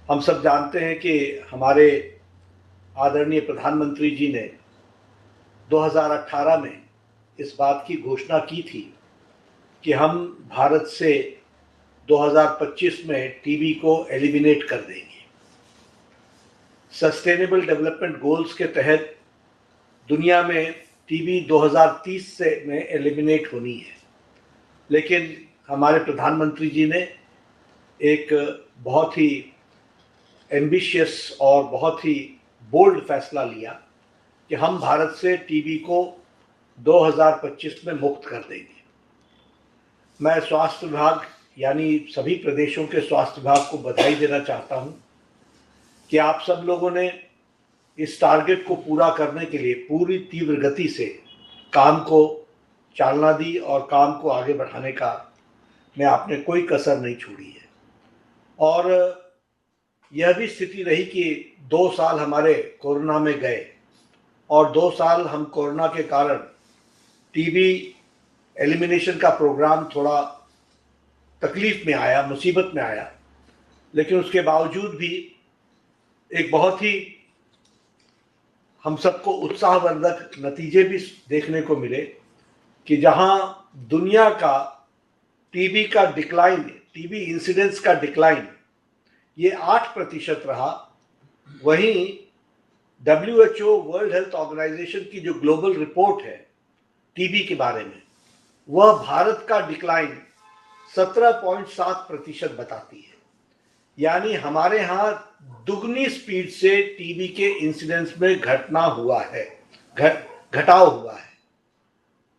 हम सब जानते हैं कि हमारे आदरणीय प्रधानमंत्री जी ने 2018 में इस बात की घोषणा की थी कि हम भारत से 2025 में टीबी को एलिमिनेट कर देंगे। सस्टेनेबल डेवलपमेंट गोल्स के तहत दुनिया में टीबी 2030 से में एलिमिनेट होनी है, लेकिन हमारे प्रधानमंत्री जी ने एक बहुत ही एम्बिशियस और बहुत ही बोल्ड फैसला लिया कि हम भारत से टीबी को 2025 में मुक्त कर देंगे। मैं स्वास्थ्य विभाग यानी सभी प्रदेशों के स्वास्थ्य विभाग को बधाई देना चाहता हूं कि आप सब लोगों ने इस टारगेट को पूरा करने के लिए पूरी तीव्र गति से काम को चालना दी और काम को आगे बढ़ाने का में आपने कोई कसर नहीं छोड़ी है। और यह भी स्थिति रही कि 2 साल हमारे कोरोना में गए और 2 साल हम कोरोना के कारण टीबी एलिमिनेशन का प्रोग्राम थोड़ा तकलीफ में आया, मुसीबत में आया, लेकिन उसके बावजूद भी एक बहुत ही हम सबको उत्साहवर्धक नतीजे भी देखने को मिले कि जहां दुनिया का टीबी का डिक्लाइन, टीबी इंसिडेंस का डिक्लाइन ये 8% रहा, वहीं WHO वर्ल्ड हेल्थ ऑर्गेनाइजेशन की जो ग्लोबल रिपोर्ट है टीबी के बारे में, वह भारत का डिक्लाइन 17.7% बताती है। यानी हमारे यहाँ दुगनी स्पीड से टीबी के इंसिडेंस में घटाव हुआ है।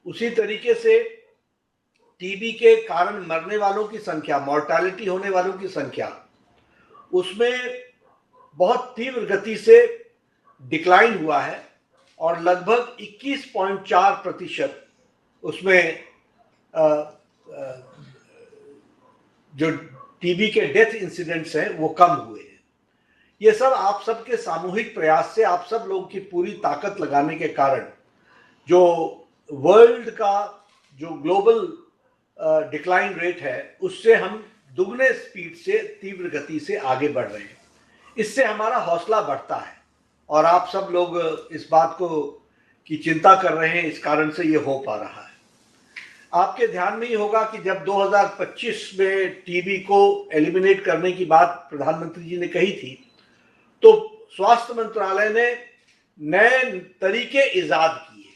उसी तरीके से टीबी के कारण मरने वालों की संख्या, मॉर्टैलिटी होने वालों की संख्या, उसमें बहुत तीव्र गति से डिक्लाइन हुआ है और लगभग 21.4% उसमें जो टीबी के डेथ इंसिडेंट्स हैं वो कम हुए हैं। ये सब आप सबके सामूहिक प्रयास से, आप सब लोगों की पूरी ताकत लगाने के कारण जो वर्ल्ड का जो ग्लोबल डिक्लाइन रेट है उससे हम दुगने स्पीड से, तीव्र गति से आगे बढ़ रहे हैं। इससे हमारा हौसला बढ़ता है और आप सब लोग इस बात को की चिंता कर रहे हैं, इस कारण से ये हो पा रहा है। आपके ध्यान में ही होगा कि जब 2025 में टीबी को एलिमिनेट करने की बात प्रधानमंत्री जी ने कही थी, तो स्वास्थ्य मंत्रालय ने नए तरीके इजाद किए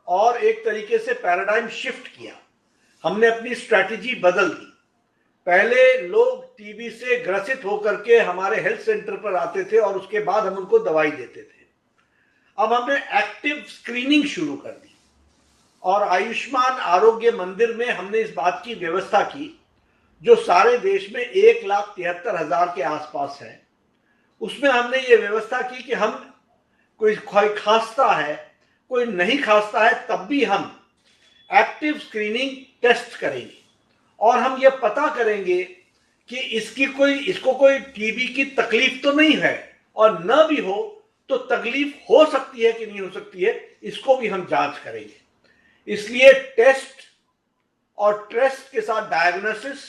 और एक तरीके से पैराडाइम शिफ्ट किया। हमने अपनी स्ट्रैटेजी बदल दी। पहले लोग टीबी से ग्रसित होकर के हमारे हेल्थ सेंटर पर आते थे और उसके बाद हम उनको दवाई देते थे। अब हमने एक्टिव स्क्रीनिंग शुरू कर दी और आयुष्मान आरोग्य मंदिर में हमने इस बात की व्यवस्था की, जो सारे देश में 1,73,000 के आसपास है, उसमें हमने ये व्यवस्था की कि हम कोई खांसता है, कोई नहीं खांसता है, तब भी हम एक्टिव स्क्रीनिंग टेस्ट करेंगे और हम ये पता करेंगे कि इसको कोई टीबी की तकलीफ तो नहीं है, और न भी हो तो तकलीफ हो सकती है कि नहीं हो सकती है, इसको भी हम जांच करेंगे। इसलिए टेस्ट और टेस्ट के साथ डायग्नोसिस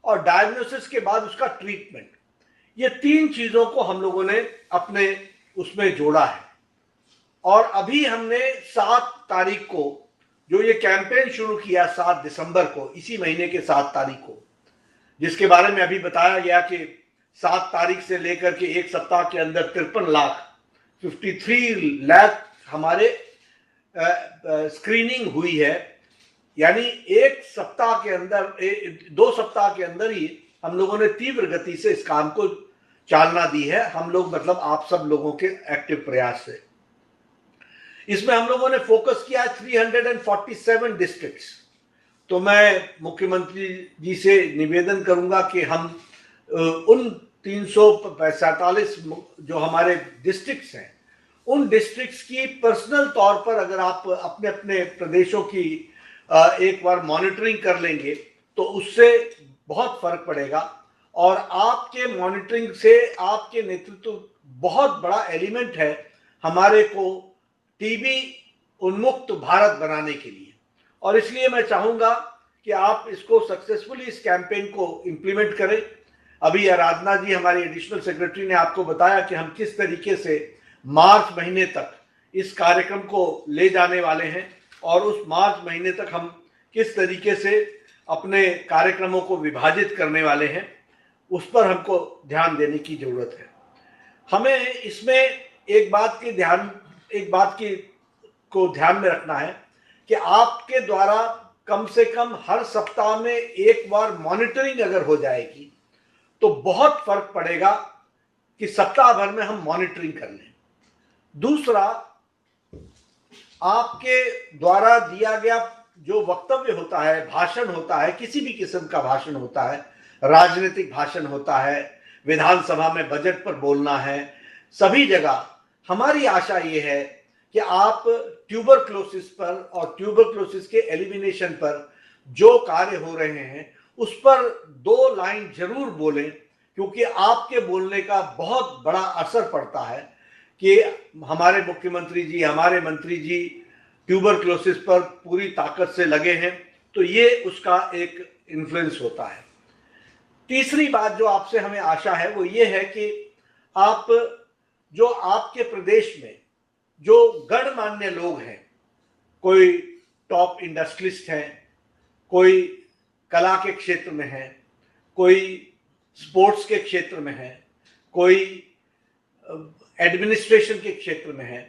और डायग्नोसिस के बाद उसका ट्रीटमेंट, ये 3 चीजों को हम लोगों ने अपने उसमें जोड़ा है। और अभी हमने 7 तारीख को जो ये कैंपेन शुरू किया, 7 दिसंबर को, इसी महीने के 7 तारीख को, जिसके बारे में अभी बताया गया कि 7 तारीख से लेकर के एक सप्ताह के अंदर 53 लाख हमारे स्क्रीनिंग हुई है। यानी एक सप्ताह के अंदर, 2 सप्ताह के अंदर ही हम लोगों ने तीव्र गति से इस काम को चालना दी है। हम लोग मतलब आप सब लोगों के एक्टिव प्रयास से इसमें हम लोगों ने फोकस किया 347 डिस्ट्रिक्ट्स। तो मैं मुख्यमंत्री जी से निवेदन करूंगा कि हम उन 347 जो हमारे डिस्ट्रिक्ट्स हैं, उन डिस्ट्रिक्ट्स की पर्सनल तौर पर अगर आप अपने अपने प्रदेशों की एक बार मॉनिटरिंग कर लेंगे तो उससे बहुत फर्क पड़ेगा। और आपके मॉनिटरिंग से, आपके नेतृत्व बहुत बड़ा एलिमेंट है हमारे को टीबी उन्मुक्त भारत बनाने के लिए। और इसलिए मैं चाहूंगा कि आप इसको सक्सेसफुली, इस कैंपेन को इंप्लीमेंट करें। अभी आराधना जी हमारी एडिशनल सेक्रेटरी ने आपको बताया कि हम किस तरीके से मार्च महीने तक इस कार्यक्रम को ले जाने वाले हैं और उस मार्च महीने तक हम किस तरीके से अपने कार्यक्रमों को विभाजित करने वाले हैं, उस पर हमको ध्यान देने की जरूरत है। हमें इसमें एक बात की को ध्यान में रखना है कि आपके द्वारा कम से कम हर सप्ताह में एक बार मॉनिटरिंग अगर हो जाएगी तो बहुत फर्क पड़ेगा कि सप्ताह भर में हम मॉनिटरिंग कर लें। दूसरा, आपके द्वारा दिया गया जो वक्तव्य होता है, भाषण होता है, किसी भी किस्म का भाषण होता है, राजनीतिक भाषण होता है, विधानसभा में बजट पर बोलना है, सभी जगह हमारी आशा ये है कि आप ट्यूबरक्लोसिस पर और ट्यूबरक्लोसिस के एलिमिनेशन पर जो कार्य हो रहे हैं उस पर 2 लाइन जरूर बोलें, क्योंकि आपके बोलने का बहुत बड़ा असर पड़ता है कि हमारे मुख्यमंत्री जी, हमारे मंत्री जी ट्यूबरक्लोसिस पर पूरी ताकत से लगे हैं, तो ये उसका एक इन्फ्लुएंस होता है। तीसरी बात जो आपसे हमें आशा है वो ये है कि आप जो आपके प्रदेश में जो गणमान्य लोग हैं, कोई टॉप इंडस्ट्रियलिस्ट हैं, कोई कला के क्षेत्र में है, कोई स्पोर्ट्स के क्षेत्र में है, कोई एडमिनिस्ट्रेशन के क्षेत्र में है,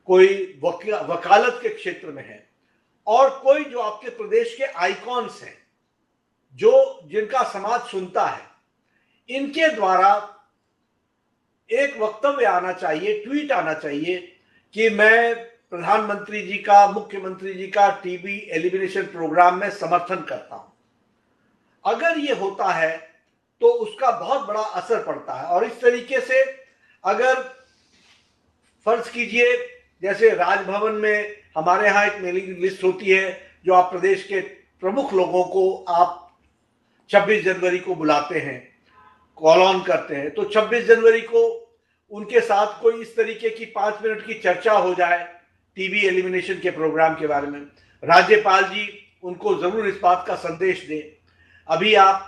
कोई वकालत के क्षेत्र में है, और कोई जो आपके प्रदेश के आइकॉन्स हैं जिनका समाज सुनता है, इनके द्वारा एक वक्तव्य आना चाहिए, ट्वीट आना चाहिए कि मैं प्रधानमंत्री जी का, मुख्यमंत्री जी का टीबी एलिमिनेशन प्रोग्राम में समर्थन करता हूं। अगर ये होता है तो उसका बहुत बड़ा असर पड़ता है। और इस तरीके से अगर फर्ज कीजिए जैसे राजभवन में हमारे यहाँ एक मेलिंग लिस्ट होती है जो आप प्रदेश के प्रमुख लोगों को आप 26 जनवरी को बुलाते हैं, कॉल ऑन करते हैं, तो 26 जनवरी को उनके साथ कोई इस तरीके की 5 मिनट की चर्चा हो जाए टीबी एलिमिनेशन के प्रोग्राम के बारे में। राज्यपाल जी उनको जरूर इस बात का संदेश दें। अभी आप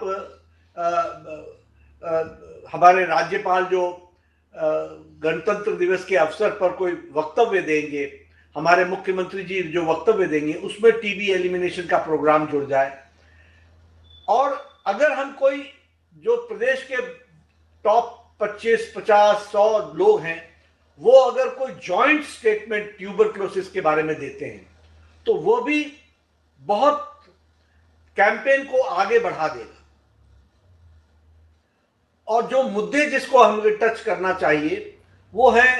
हमारे राज्यपाल जो गणतंत्र दिवस के अवसर पर कोई वक्तव्य देंगे, हमारे मुख्यमंत्री जी जो वक्तव्य देंगे उसमें टीबी एलिमिनेशन का प्रोग्राम जुड़ जाए। और अगर हम कोई जो प्रदेश के टॉप 25, 50, 100 लोग हैं, वो अगर कोई जॉइंट स्टेटमेंट ट्यूबरक्लोसिस के बारे में देते हैं तो वो भी बहुत कैंपेन को आगे बढ़ा देगा। और जो मुद्दे जिसको हमें टच करना चाहिए वो है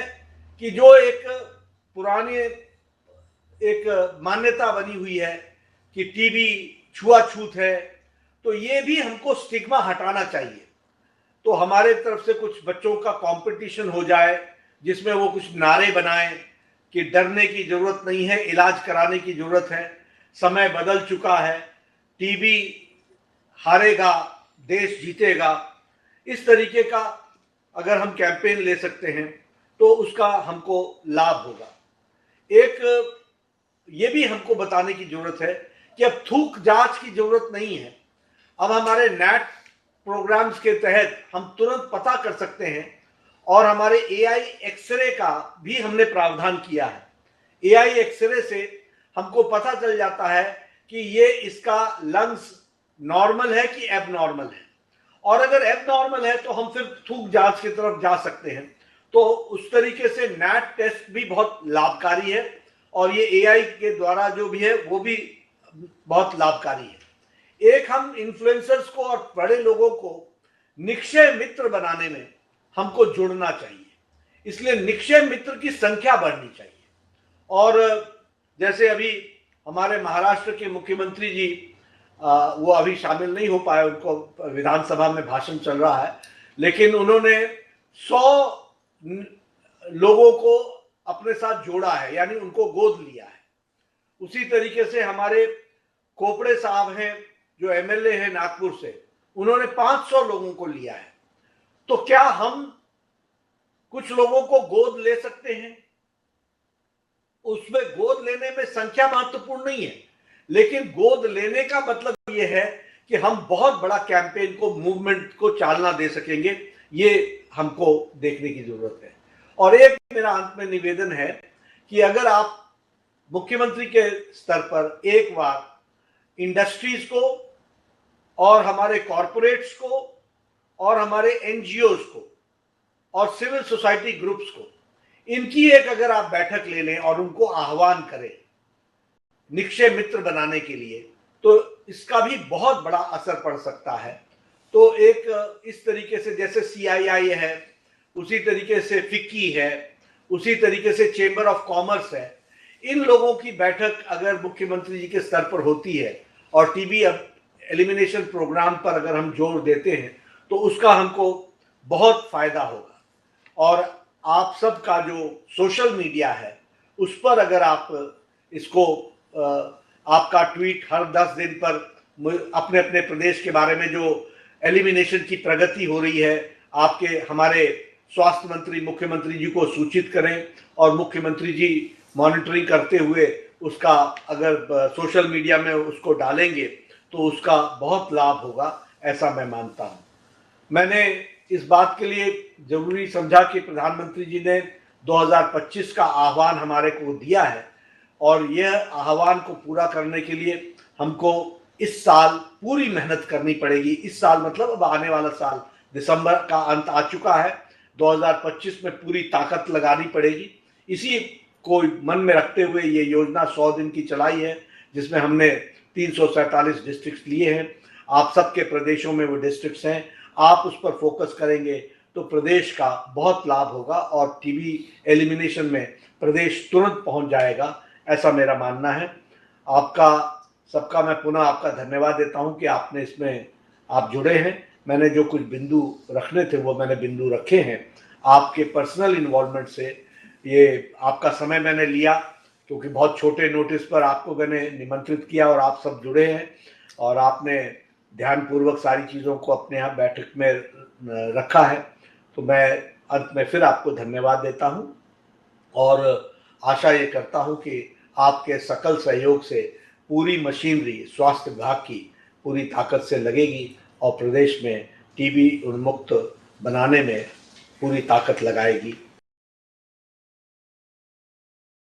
कि जो एक पुरानी एक मान्यता बनी हुई है कि टीबी छुआछूत है, तो ये भी हमको स्टिग्मा हटाना चाहिए। तो हमारे तरफ से कुछ बच्चों का कंपटीशन हो जाए जिसमें वो कुछ नारे बनाएं कि डरने की जरूरत नहीं है, इलाज कराने की जरूरत है, समय बदल चुका है, टीबी हारेगा, देश जीतेगा। इस तरीके का अगर हम कैंपेन ले सकते हैं तो उसका हमको लाभ होगा। एक ये भी हमको बताने की जरूरत है कि अब थूक जांच की जरूरत नहीं है। अब हमारे नैट प्रोग्राम्स के तहत हम तुरंत पता कर सकते हैं और हमारे एआई एक्सरे का भी हमने प्रावधान किया है। एआई एक्सरे से हमको पता चल जाता है कि ये इसका लंग्स नॉर्मल है कि एबनॉर्मल है, और अगर एबनॉर्मल है तो हम फिर थूक जांच की तरफ जा सकते हैं। तो उस तरीके से नैट टेस्ट भी बहुत लाभकारी है और ये एआई के द्वारा जो भी है वो भी बहुत लाभकारी है। एक हम इन्फ्लुएंसर्स को और बड़े लोगों को निक्षय मित्र बनाने में हमको जुड़ना चाहिए, इसलिए निक्षय मित्र की संख्या बढ़नी चाहिए। और जैसे अभी हमारे महाराष्ट्र के मुख्यमंत्री जी वो अभी शामिल नहीं हो पाए, उनको विधानसभा में भाषण चल रहा है, लेकिन उन्होंने 100 लोगों को अपने साथ जोड़ा है, यानी उनको गोद लिया है। उसी तरीके से हमारे कोपड़े साहब हैं जो एमएलए हैं नागपुर से, उन्होंने 500 लोगों को लिया है। तो क्या हम कुछ लोगों को गोद ले सकते हैं? उसमें गोद लेने में संख्या महत्वपूर्ण नहीं है, लेकिन गोद लेने का मतलब यह है कि हम बहुत बड़ा कैंपेन को, मूवमेंट को चालना दे सकेंगे, ये हमको देखने की जरूरत है। और एक मेरा अंत में निवेदन है कि अगर आप मुख्यमंत्री के स्तर पर एक बार इंडस्ट्रीज को और हमारे कॉरपोरेट्स को और हमारे एनजीओज को और सिविल सोसाइटी ग्रुप्स को, इनकी एक अगर आप बैठक ले लें और उनको आह्वान करें निक्षय मित्र बनाने के लिए, तो इसका भी बहुत बड़ा असर पड़ सकता है। तो एक इस तरीके से जैसे CII है, उसी तरीके से फिक्की है, उसी तरीके से चेंबर ऑफ कॉमर्स है, इन लोगों की बैठक अगर मुख्यमंत्री जी के स्तर पर होती है और टीबी एलिमिनेशन प्रोग्राम पर अगर हम जोर देते हैं तो उसका हमको बहुत फायदा होगा। और आप सबका जो सोशल मीडिया है उस पर अगर आप इसको आपका ट्वीट हर 10 दिन पर अपने अपने प्रदेश के बारे में जो एलिमिनेशन की प्रगति हो रही है, आपके हमारे स्वास्थ्य मंत्री मुख्यमंत्री जी को सूचित करें और मुख्यमंत्री जी मॉनिटरिंग करते हुए उसका अगर सोशल मीडिया में उसको डालेंगे तो उसका बहुत लाभ होगा, ऐसा मैं मानता हूं। मैंने इस बात के लिए जरूरी समझा कि प्रधानमंत्री जी ने 2025 का आह्वान हमारे को दिया है और यह आह्वान को पूरा करने के लिए हमको इस साल पूरी मेहनत करनी पड़ेगी। इस साल मतलब अब आने वाला साल, दिसंबर का अंत आ चुका है, 2025 में पूरी ताकत लगानी पड़ेगी। इसी को मन में रखते हुए ये योजना 100 दिन की चलाई है, जिसमें हमने 347 डिस्ट्रिक्ट लिए हैं। आप सबके प्रदेशों में वो डिस्ट्रिक्ट्स हैं, आप उस पर फोकस करेंगे तो प्रदेश का बहुत लाभ होगा और टीबी एलिमिनेशन में प्रदेश तुरंत पहुंच जाएगा, ऐसा मेरा मानना है। आपका सबका मैं पुनः आपका धन्यवाद देता हूं कि आपने इसमें आप जुड़े हैं। मैंने जो कुछ बिंदु रखने थे वो मैंने बिंदु रखे हैं। आपके पर्सनल इन्वॉल्वमेंट से ये आपका समय मैंने लिया, क्योंकि बहुत छोटे नोटिस पर आपको मैंने निमंत्रित किया और आप सब जुड़े हैं और आपने ध्यानपूर्वक सारी चीज़ों को अपने यहाँ बैठक में रखा है। तो मैं अंत में फिर आपको धन्यवाद देता हूँ और आशा ये करता हूँ कि आपके सकल सहयोग से पूरी मशीनरी स्वास्थ्य विभाग की पूरी ताकत से लगेगी और प्रदेश में टीबी उन्मुक्त बनाने में पूरी ताकत लगाएगी।